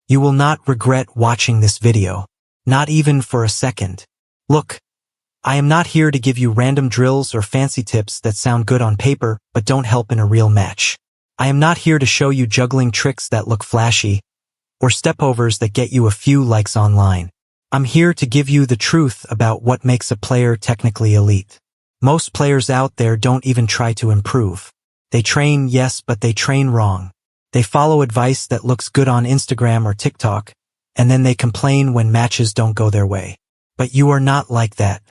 You will not regret watching this video. Not even for a second. Look, I am not here to give you random drills or fancy tips that sound good on paper but don't help in a real match. I am not here to show you juggling tricks that look flashy or stepovers that get you a few likes online. I'm here to give you the truth about what makes a player technically elite. Most players out there don't even try to improve. They train, yes, but they train wrong. They follow advice that looks good on Instagram or TikTok, and then they complain when matches don't go their way. But you are not like that.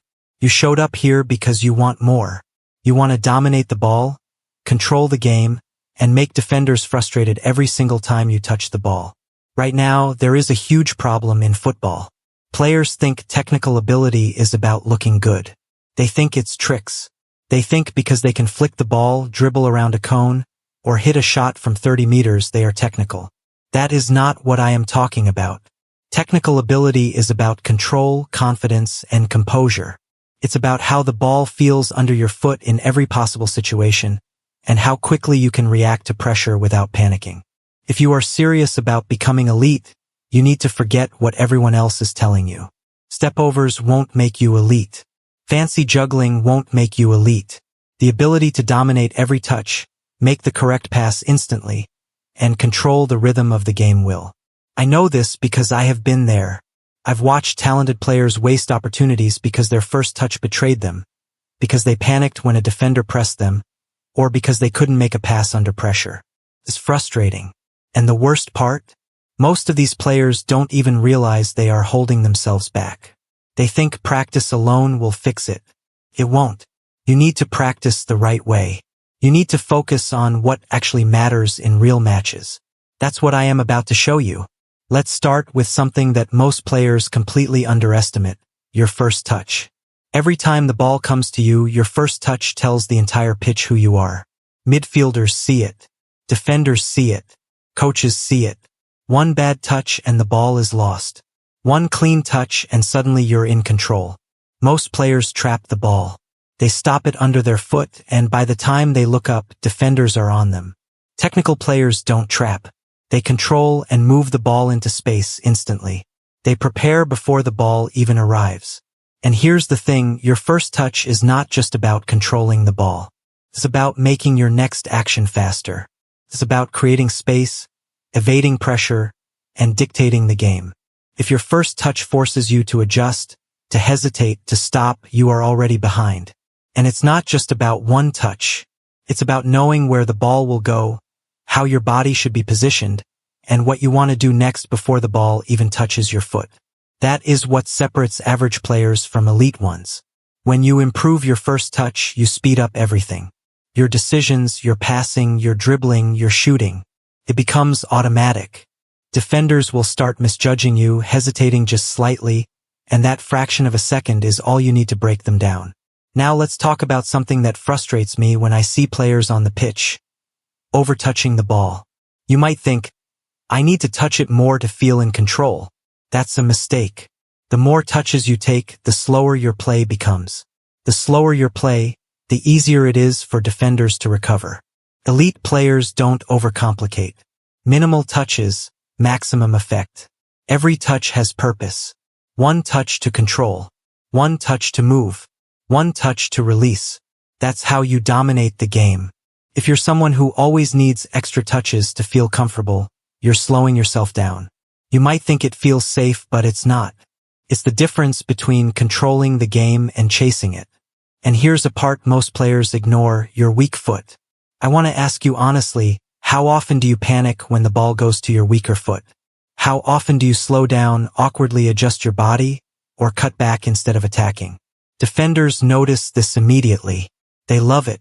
You showed up here because you want more. You want to dominate the ball, control the game, and make defenders frustrated every single time you touch the ball. Right now, there is a huge problem in football. Players think technical ability is about looking good. They think it's tricks. They think because they can flick the ball, dribble around a cone, or hit a shot from 30 meters they are technical. That is not what I am talking about. Technical ability is about control, confidence, and composure. It's about how the ball feels under your foot in every possible situation, and how quickly you can react to pressure without panicking. If you are serious about becoming elite, you need to forget what everyone else is telling you. Stepovers won't make you elite. Fancy juggling won't make you elite. The ability to dominate every touch, make the correct pass instantly, and control the rhythm of the game will. I know this because I have been there. I've watched talented players waste opportunities because their first touch betrayed them, because they panicked when a defender pressed them, or because they couldn't make a pass under pressure. It's frustrating. And the worst part? Most of these players don't even realize they are holding themselves back. They think practice alone will fix it. It won't. You need to practice the right way. You need to focus on what actually matters in real matches. That's what I am about to show you. Let's start with something that most players completely underestimate, your first touch. Every time the ball comes to you, your first touch tells the entire pitch who you are. Midfielders see it. Defenders see it. Coaches see it. One bad touch and the ball is lost. One clean touch and suddenly you're in control. Most players trap the ball. They stop it under their foot, and by the time they look up, defenders are on them. Technical players don't trap. They control and move the ball into space instantly. They prepare before the ball even arrives. And here's the thing, your first touch is not just about controlling the ball. It's about making your next action faster. It's about creating space, evading pressure, and dictating the game. If your first touch forces you to adjust, to hesitate, to stop, you are already behind. And it's not just about one touch. It's about knowing where the ball will go, how your body should be positioned, and what you want to do next before the ball even touches your foot. That is what separates average players from elite ones. When you improve your first touch, you speed up everything. Your decisions, your passing, your dribbling, your shooting. It becomes automatic. Defenders will start misjudging you, hesitating just slightly, and that fraction of a second is all you need to break them down. Now let's talk about something that frustrates me when I see players on the pitch. Overtouching the ball. You might think, I need to touch it more to feel in control. That's a mistake. The more touches you take, the slower your play becomes. The slower your play, the easier it is for defenders to recover. Elite players don't overcomplicate. Minimal touches, maximum effect. Every touch has purpose. One touch to control. One touch to move. One touch to release. That's how you dominate the game. If you're someone who always needs extra touches to feel comfortable, you're slowing yourself down. You might think it feels safe, but it's not. It's the difference between controlling the game and chasing it. And here's a part most players ignore, your weak foot. I want to ask you honestly, how often do you panic when the ball goes to your weaker foot? How often do you slow down, awkwardly adjust your body, or cut back instead of attacking? Defenders notice this immediately. They love it.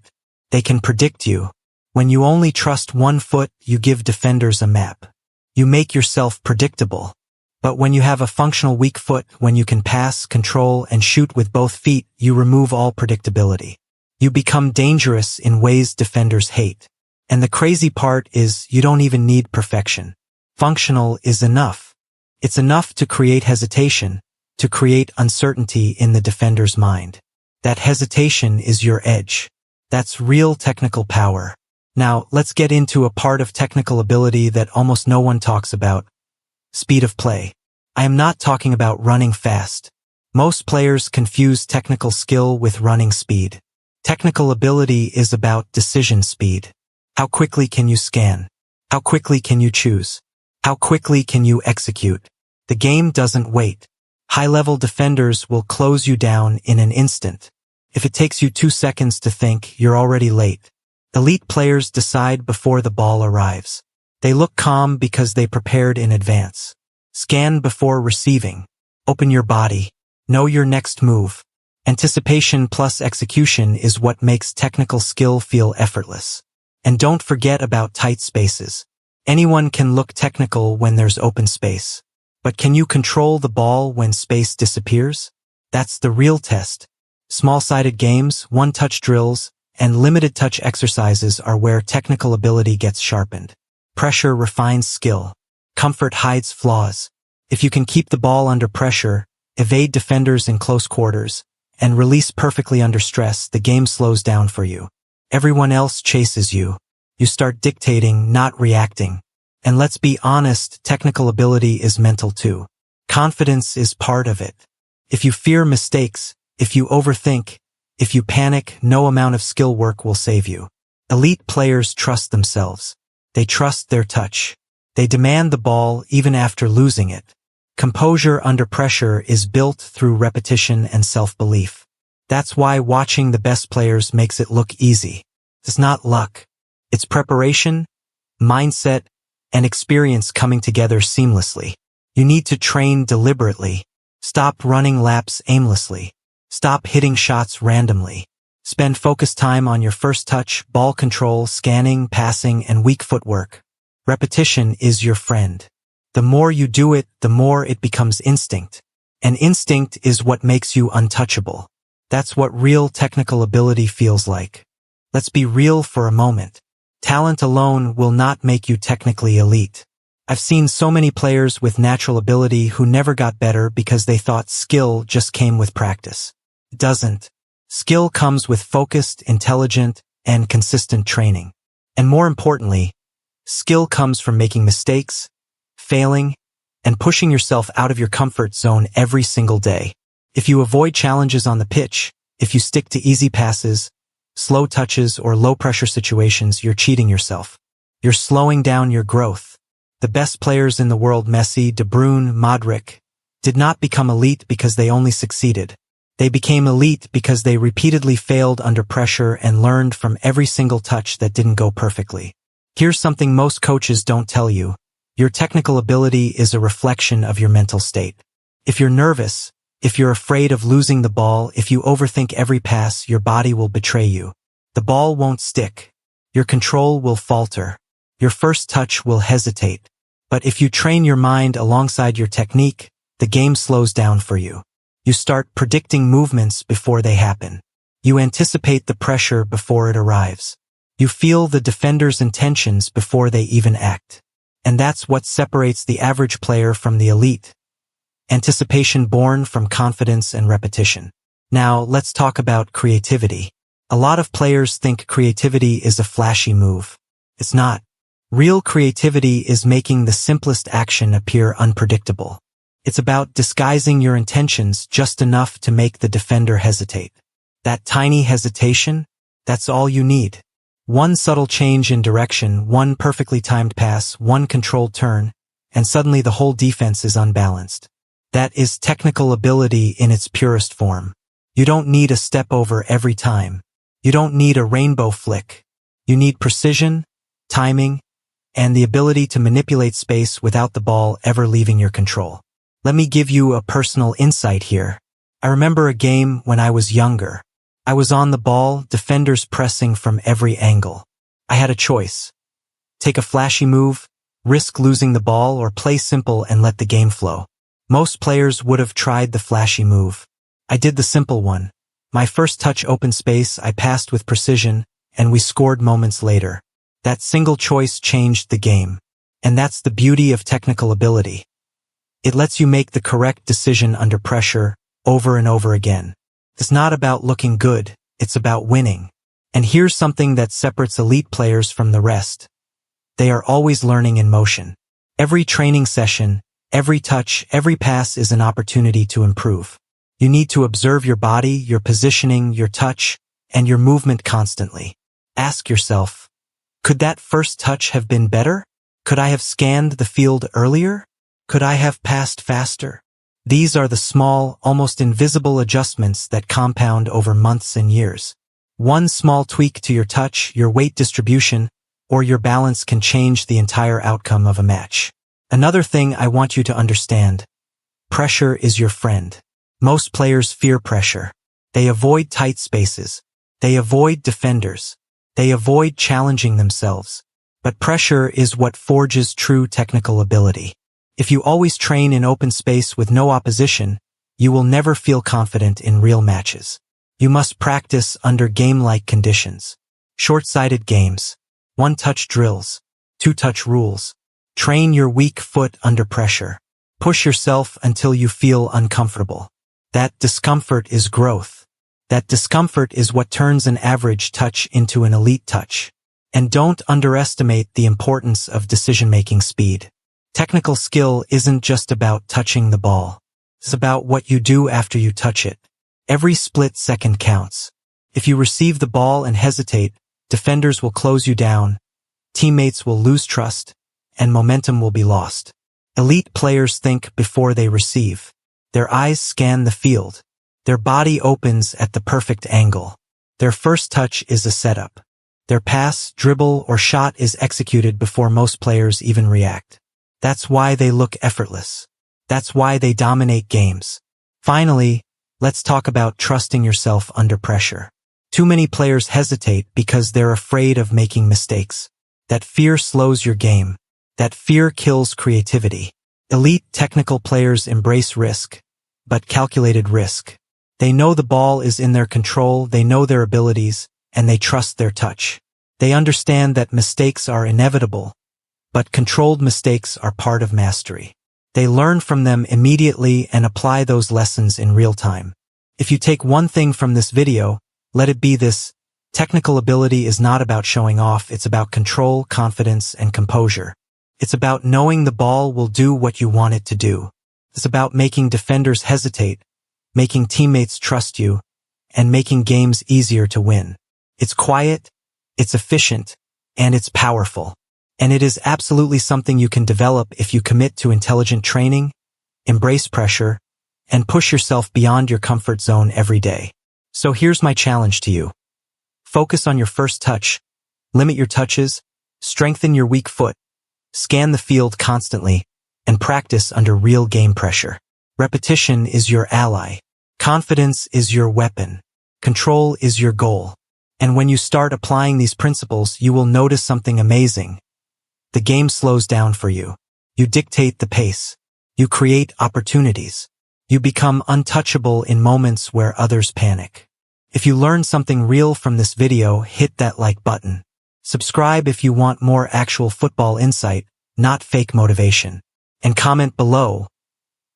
They can predict you. When you only trust one foot, you give defenders a map. You make yourself predictable. But when you have a functional weak foot, when you can pass, control, and shoot with both feet, you remove all predictability. You become dangerous in ways defenders hate. And the crazy part is you don't even need perfection. Functional is enough. It's enough to create hesitation, to create uncertainty in the defender's mind. That hesitation is your edge. That's real technical power. Now, let's get into a part of technical ability that almost no one talks about. speed of play. I am not talking about running fast. Most players confuse technical skill with running speed. Technical ability is about decision speed. How quickly can you scan? How quickly can you choose? How quickly can you execute? The game doesn't wait. High-level defenders will close you down in an instant. If it takes you 2 seconds to think, you're already late. Elite players decide before the ball arrives. They look calm because they prepared in advance. Scan before receiving. Open your body. Know your next move. Anticipation plus execution is what makes technical skill feel effortless. And don't forget about tight spaces. Anyone can look technical when there's open space. But can you control the ball when space disappears? That's the real test. Small-sided games, one-touch drills, and limited touch exercises are where technical ability gets sharpened. Pressure refines skill. Comfort hides flaws. If you can keep the ball under pressure, evade defenders in close quarters, and release perfectly under stress, the game slows down for you. Everyone else chases you. You start dictating, not reacting. And let's be honest, technical ability is mental too. Confidence is part of it. If you fear mistakes, if you overthink, if you panic, no amount of skill work will save you. Elite players trust themselves. They trust their touch. They demand the ball even after losing it. Composure under pressure is built through repetition and self-belief. That's why watching the best players makes it look easy. It's not luck. It's preparation, mindset, and experience coming together seamlessly. You need to train deliberately. Stop running laps aimlessly. Stop hitting shots randomly. Spend focused time on your first touch, ball control, scanning, passing, and weak footwork. Repetition is your friend. The more you do it, the more it becomes instinct. And instinct is what makes you untouchable. That's what real technical ability feels like. Let's be real for a moment. Talent alone will not make you technically elite. I've seen so many players with natural ability who never got better because they thought skill just came with practice. It doesn't. Skill comes with focused, intelligent, and consistent training. And more importantly, skill comes from making mistakes, failing, and pushing yourself out of your comfort zone every single day. If you avoid challenges on the pitch, if you stick to easy passes, slow touches, or low-pressure situations, you're cheating yourself. You're slowing down your growth. The best players in the world, Messi, De Bruyne, Modric, did not become elite because they only succeeded. They became elite because they repeatedly failed under pressure and learned from every single touch that didn't go perfectly. Here's something most coaches don't tell you. Your technical ability is a reflection of your mental state. If you're nervous, if you're afraid of losing the ball, if you overthink every pass, your body will betray you. The ball won't stick. Your control will falter. Your first touch will hesitate. But if you train your mind alongside your technique, the game slows down for you. You start predicting movements before they happen. You anticipate the pressure before it arrives. You feel the defender's intentions before they even act. And that's what separates the average player from the elite. Anticipation born from confidence and repetition. Now, let's talk about creativity. A lot of players think creativity is a flashy move. It's not. Real creativity is making the simplest action appear unpredictable. It's about disguising your intentions just enough to make the defender hesitate. That tiny hesitation, that's all you need. One subtle change in direction, one perfectly timed pass, one controlled turn, and suddenly the whole defense is unbalanced. That is technical ability in its purest form. You don't need a step over every time. You don't need a rainbow flick. You need precision, timing, and the ability to manipulate space without the ball ever leaving your control. Let me give you a personal insight here. I remember a game when I was younger. I was on the ball, defenders pressing from every angle. I had a choice. Take a flashy move, risk losing the ball, or play simple and let the game flow. Most players would have tried the flashy move. I did the simple one. My first touch opened space, I passed with precision, and we scored moments later. That single choice changed the game. And that's the beauty of technical ability. It lets you make the correct decision under pressure, over and over again. It's not about looking good, it's about winning. And here's something that separates elite players from the rest. They are always learning in motion. Every training session, Every touch, every pass is an opportunity to improve. You need to observe your body, your positioning, your touch, and your movement constantly. Ask yourself, could that first touch have been better? Could I have scanned the field earlier? Could I have passed faster? These are the small, almost invisible adjustments that compound over months and years. One small tweak to your touch, your weight distribution, or your balance can change the entire outcome of a match. Another thing I want you to understand: pressure is your friend. Most players fear pressure. They avoid tight spaces. They avoid defenders. They avoid challenging themselves. But pressure is what forges true technical ability. If you always train in open space with no opposition, you will never feel confident in real matches. You must practice under game-like conditions. Short-sighted games, one-touch drills, two-touch rules. Train your weak foot under pressure. Push yourself until you feel uncomfortable. That discomfort is growth. That discomfort is what turns an average touch into an elite touch. And don't underestimate the importance of decision-making speed. Technical skill isn't just about touching the ball. It's about what you do after you touch it. Every split second counts. If you receive the ball and hesitate, defenders will close you down, teammates will lose trust, and momentum will be lost. Elite players think before they receive. Their eyes scan the field. Their body opens at the perfect angle. Their first touch is a setup. Their pass, dribble, or shot is executed before most players even react. That's why they look effortless. That's why they dominate games. Finally, let's talk about trusting yourself under pressure. Too many players hesitate because they're afraid of making mistakes. That fear slows your game. That fear kills creativity. Elite technical players embrace risk, but calculated risk. They know the ball is in their control, they know their abilities, and they trust their touch. They understand that mistakes are inevitable, but controlled mistakes are part of mastery. They learn from them immediately and apply those lessons in real time. If you take one thing from this video, let it be this: technical ability is not about showing off, it's about control, confidence, and composure. It's about knowing the ball will do what you want it to do. It's about making defenders hesitate, making teammates trust you, and making games easier to win. It's quiet, it's efficient, and it's powerful. And it is absolutely something you can develop if you commit to intelligent training, embrace pressure, and push yourself beyond your comfort zone every day. So here's my challenge to you. Focus on your first touch, limit your touches, strengthen your weak foot, scan the field constantly, and practice under real game pressure. Repetition is your ally. Confidence is your weapon. Control is your goal. And when you start applying these principles, you will notice something amazing. The game slows down for you. You dictate the pace. You create opportunities. You become untouchable in moments where others panic. If you learned something real from this video, hit that like button. Subscribe if you want more actual football insight, not fake motivation. And comment below,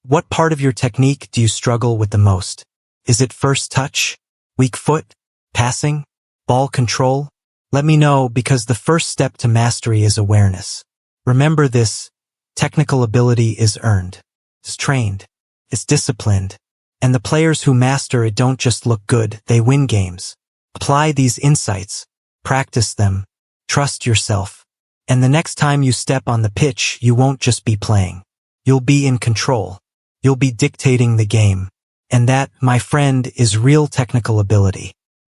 what part of your technique do you struggle with the most? Is it first touch, weak foot, passing, ball control? Let me know, because the first step to mastery is awareness. Remember this: technical ability is earned. It's trained. It's disciplined. And the players who master it don't just look good, they win games. Apply these insights. Practice them. Trust yourself. And the next time you step on the pitch, you won't just be playing. You'll be in control. You'll be dictating the game. And that, my friend, is real technical ability.